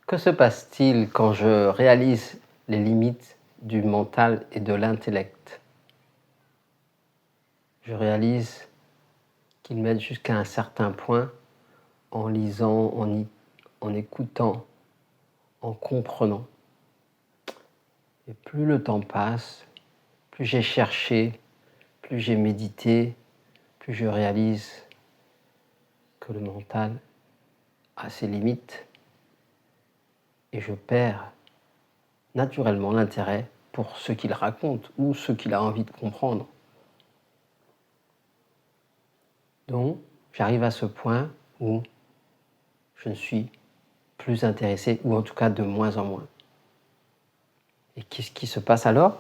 Que se passe-t-il quand je réalise les limites du mental et de l'intellect? Je réalise qu'ils m'aident jusqu'à un certain point en lisant, en écoutant, en comprenant. Et plus le temps passe, plus j'ai cherché, plus j'ai médité, plus je réalise que le mental a ses limites et je perds naturellement l'intérêt pour ce qu'il raconte ou ce qu'il a envie de comprendre. Donc, j'arrive à ce point où je ne suis plus intéressé, ou en tout cas de moins en moins. Et qu'est-ce qui se passe alors?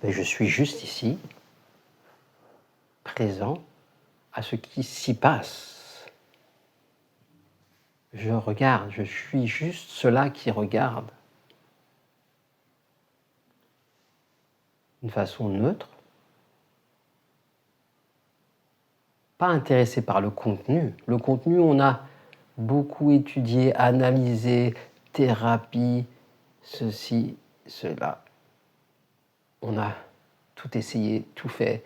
Je suis juste ici, présent à ce qui s'y passe. Je regarde, je suis juste cela qui regarde. D'une façon neutre, pas intéressé par le contenu. Le contenu, on a beaucoup étudié, analysé, thérapie, ceci, cela. On a tout essayé, tout fait,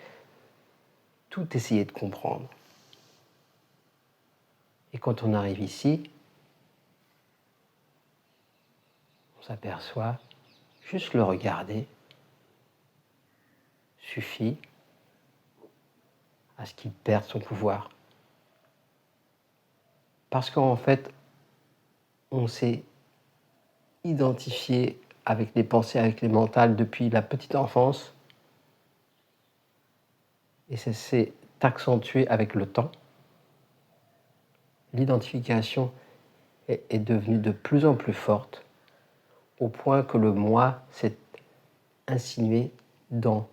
tout essayé de comprendre. Et quand on arrive ici, on s'aperçoit, juste le regarder suffit à ce qu'il perde son pouvoir. Parce qu'en fait, on s'est identifié avec les pensées, avec les mentales depuis la petite enfance, et ça s'est accentué avec le temps. L'identification est devenue de plus en plus forte, au point que le moi s'est insinué dans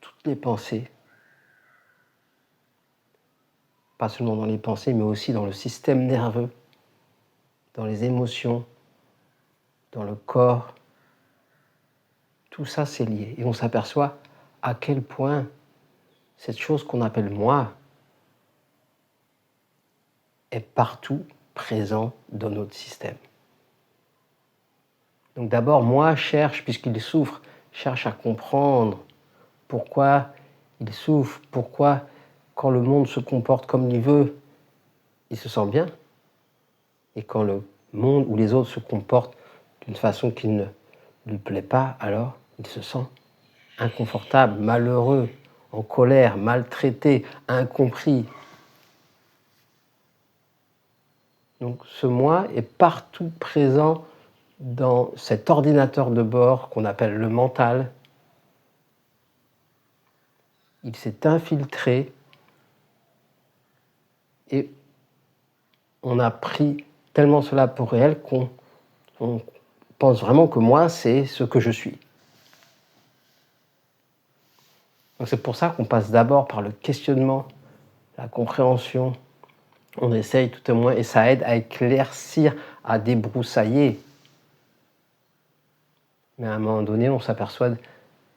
toutes les pensées, pas seulement dans les pensées, mais aussi dans le système nerveux, dans les émotions, dans le corps. Tout ça, c'est lié. Et on s'aperçoit à quel point cette chose qu'on appelle moi est partout présent dans notre système. Donc d'abord, moi cherche, puisqu'il souffre, cherche à comprendre pourquoi il souffre, pourquoi quand le monde se comporte comme il veut, il se sent bien, et quand le monde ou les autres se comportent d'une façon qui ne lui plaît pas, alors il se sent inconfortable, malheureux, en colère, maltraité, incompris. Donc ce moi est partout présent dans cet ordinateur de bord qu'on appelle le mental. Il s'est infiltré et on a pris tellement cela pour réel qu'on pense vraiment que moi, c'est ce que je suis. Donc c'est pour ça qu'on passe d'abord par le questionnement, la compréhension. On essaye tout au moins, et ça aide à éclaircir, à débroussailler. Mais à un moment donné, on s'aperçoit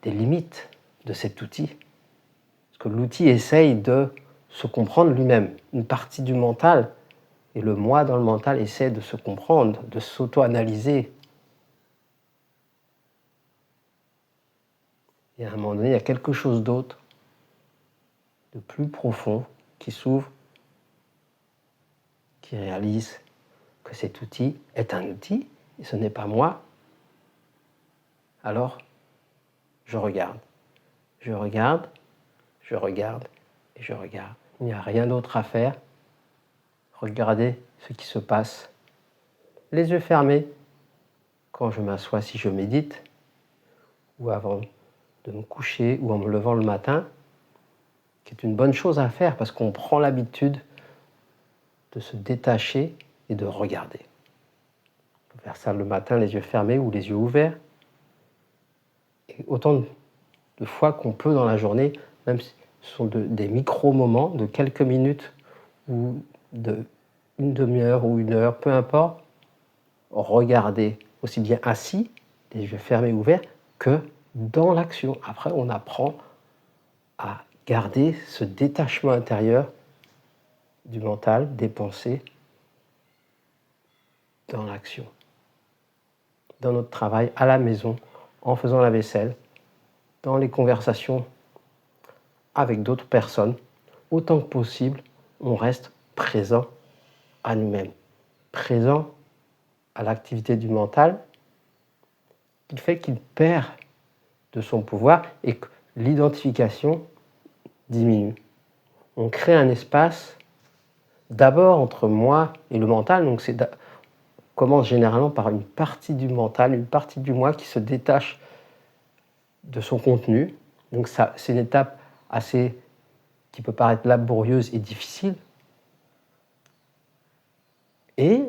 des limites de cet outil. Parce que l'outil essaye de se comprendre lui-même. Une partie du mental, et le moi dans le mental, essaie de se comprendre, de s'auto-analyser. Et à un moment donné, il y a quelque chose d'autre, de plus profond, qui s'ouvre, qui réalise que cet outil est un outil, et ce n'est pas moi. Alors, je regarde. Je regarde, je regarde, et je regarde. Il n'y a rien d'autre à faire. Regardez ce qui se passe. Les yeux fermés, quand je m'assois, si je médite, ou avant de me coucher, ou en me levant le matin, qui est une bonne chose à faire parce qu'on prend l'habitude de se détacher et de regarder. On peut faire ça le matin, les yeux fermés ou les yeux ouverts. Et autant de fois qu'on peut dans la journée, même si ce sont des micro-moments de quelques minutes ou de une demi-heure ou une heure, peu importe, regarder aussi bien assis, les yeux fermés ou ouverts, que dans l'action. Après, on apprend à garder ce détachement intérieur du mental, des pensées, dans l'action. dans notre travail, à la maison, en faisant la vaisselle, dans les conversations avec d'autres personnes. Autant que possible, on reste présent à nous-mêmes, présent à l'activité du mental, qui fait qu'il perd de son pouvoir et que l'identification diminue. On crée un espace d'abord entre moi et le mental, donc commence généralement par une partie du mental, une partie du moi qui se détache de son contenu. Donc ça, c'est une étape qui peut paraître laborieuse et difficile. Et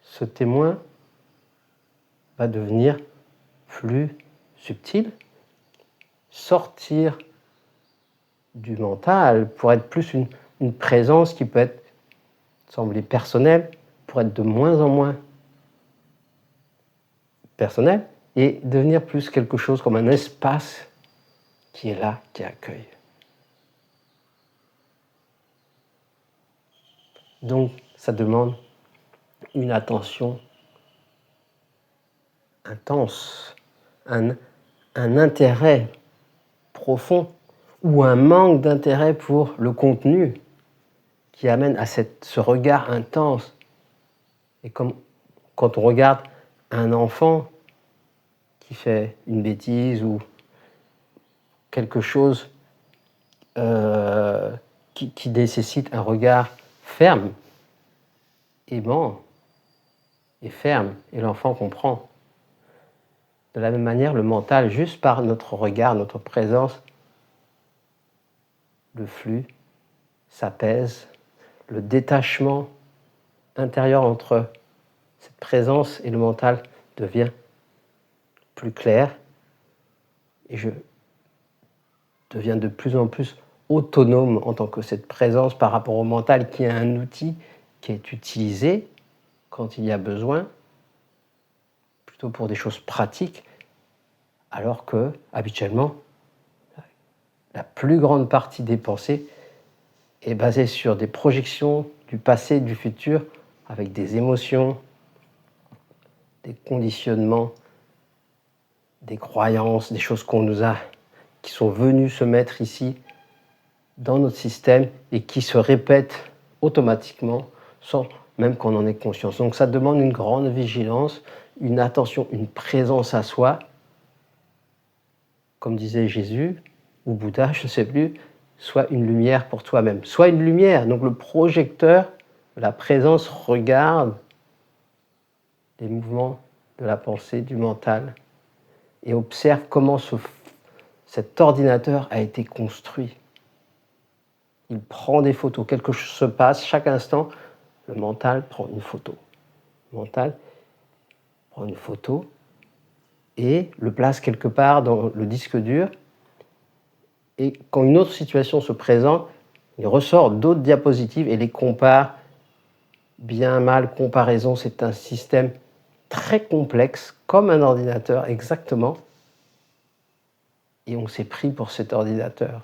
ce témoin va devenir plus subtil, sortir du mental pour être plus une présence qui peut sembler personnelle, pour être de moins en moins personnelle et devenir plus quelque chose comme un espace qui est là, qui accueille. Donc ça demande une attention intense, un intérêt profond ou un manque d'intérêt pour le contenu qui amène à ce regard intense. Et comme quand on regarde un enfant qui fait une bêtise ou quelque chose qui nécessite un regard ferme, aimant et ferme, et l'enfant comprend. De la même manière, le mental, juste par notre regard, notre présence, le flux s'apaise, le détachement intérieur entre cette présence et le mental devient plus clair et je deviens de plus en plus autonome en tant que cette présence par rapport au mental qui est un outil qui est utilisé quand il y a besoin, plutôt pour des choses pratiques, alors que habituellement la plus grande partie des pensées est basée sur des projections du passé et du futur avec des émotions, des conditionnements, des croyances, des choses qui sont venues se mettre ici dans notre système et qui se répètent automatiquement sans même qu'on en ait conscience. Donc ça demande une grande vigilance, une attention, une présence à soi. Comme disait Jésus ou Bouddha, je ne sais plus, sois une lumière pour toi-même. Sois une lumière. Donc le projecteur, la présence regarde les mouvements de la pensée, du mental et observe comment cet ordinateur a été construit. Il prend des photos, quelque chose se passe, chaque instant, le mental prend une photo. Le mental prend une photo et le place quelque part dans le disque dur. Et quand une autre situation se présente, il ressort d'autres diapositives et les compare. Bien, mal, comparaison, c'est un système très complexe, comme un ordinateur exactement. Et on s'est pris pour cet ordinateur.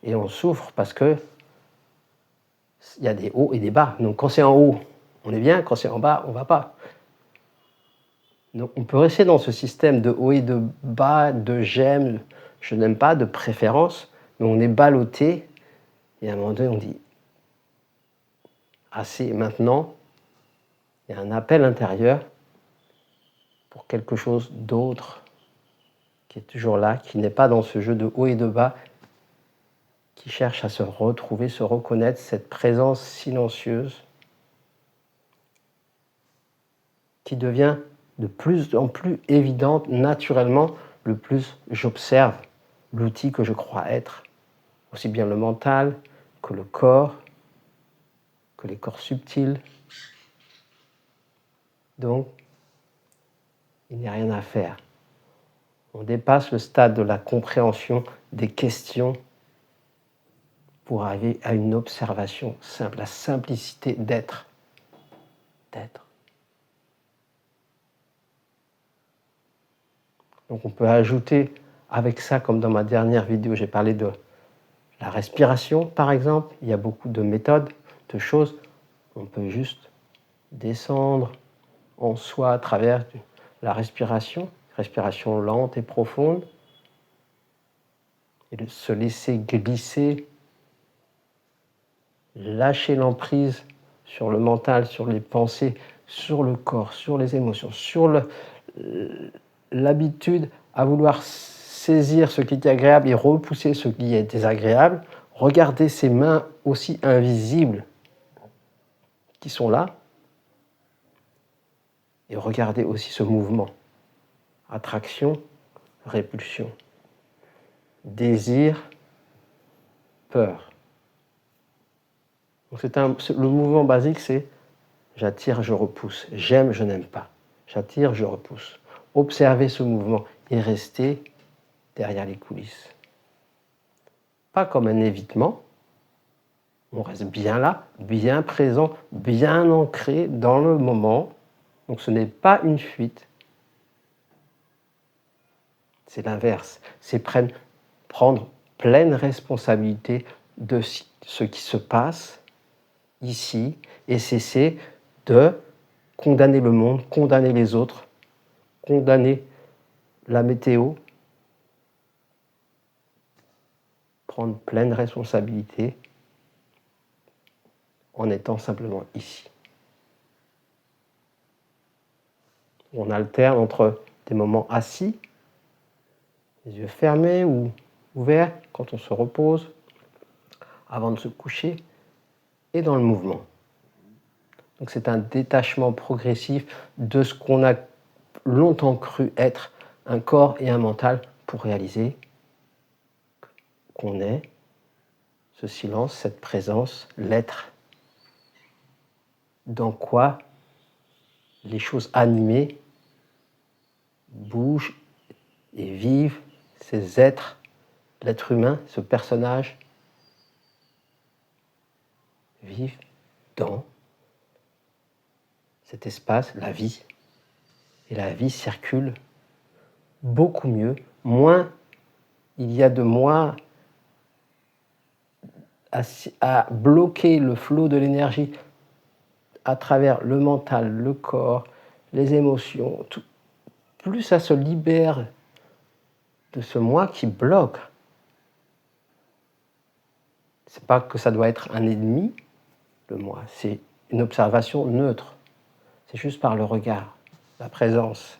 Et on souffre parce que il y a des hauts et des bas. Donc quand c'est en haut, on est bien, quand c'est en bas, on ne va pas. Donc on peut rester dans ce système de haut et de bas, de j'aime, je n'aime pas, de préférence, mais on est ballotté. Et à un moment donné, on dit assez, maintenant, il y a un appel intérieur pour quelque chose d'autre qui est toujours là, qui n'est pas dans ce jeu de haut et de bas, qui cherche à se retrouver, se reconnaître, cette présence silencieuse qui devient de plus en plus évidente naturellement, le plus j'observe l'outil que je crois être, aussi bien le mental que le corps, que les corps subtils. Donc, il n'y a rien à faire. On dépasse le stade de la compréhension des questions pour arriver à une observation simple, la simplicité d'être. Donc on peut ajouter avec ça, comme dans ma dernière vidéo, j'ai parlé de la respiration par exemple. Il y a beaucoup de méthodes, de choses. On peut juste descendre en soi à travers la respiration lente et profonde, et de se laisser glisser, lâcher l'emprise sur le mental, sur les pensées, sur le corps, sur les émotions, sur l'habitude à vouloir saisir ce qui est agréable et repousser ce qui est désagréable. Regardez ces mains aussi invisibles qui sont là, et regardez aussi ce mouvement. Attraction, répulsion. Désir, peur. Donc le mouvement basique, c'est j'attire, je repousse. J'aime, je n'aime pas. J'attire, je repousse. Observez ce mouvement et restez derrière les coulisses. Pas comme un évitement. On reste bien là, bien présent, bien ancré dans le moment. Donc ce n'est pas une fuite. C'est l'inverse. C'est prendre pleine responsabilité de ce qui se passe ici et cesser de condamner le monde, condamner les autres, condamner la météo, prendre pleine responsabilité en étant simplement ici. On alterne entre des moments assis, les yeux fermés ou ouverts quand on se repose, avant de se coucher, et dans le mouvement. Donc c'est un détachement progressif de ce qu'on a longtemps cru être un corps et un mental pour réaliser qu'on est ce silence, cette présence, l'être, dans quoi les choses animées bougent et vivent, ces êtres, l'être humain, ce personnage, vivent dans cet espace, la vie. Et la vie circule beaucoup mieux, moins il y a de moi à bloquer le flot de l'énergie à travers le mental, le corps, les émotions, tout. Plus ça se libère de ce moi qui bloque. C'est pas que ça doit être un ennemi, le moi, c'est une observation neutre. C'est juste par le regard, la présence,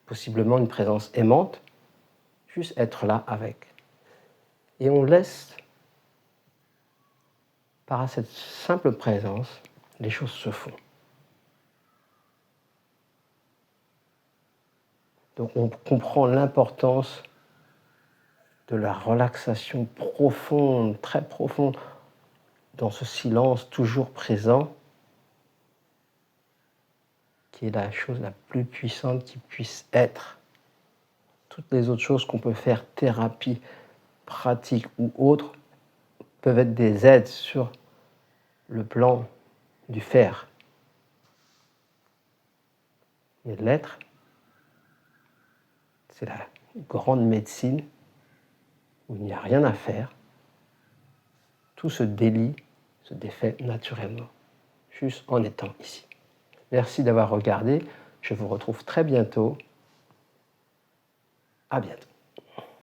possiblement une présence aimante, juste être là avec. Et on laisse, par cette simple présence, les choses se font. Donc on comprend l'importance de la relaxation profonde, très profonde, dans ce silence toujours présent, qui est la chose la plus puissante qui puisse être. Toutes les autres choses qu'on peut faire, thérapie, pratique ou autre, peuvent être des aides sur le plan du faire. Et l'être, c'est la grande médecine où il n'y a rien à faire. Tout se délie, se défait naturellement, juste en étant ici. Merci d'avoir regardé. Je vous retrouve très bientôt. À bientôt.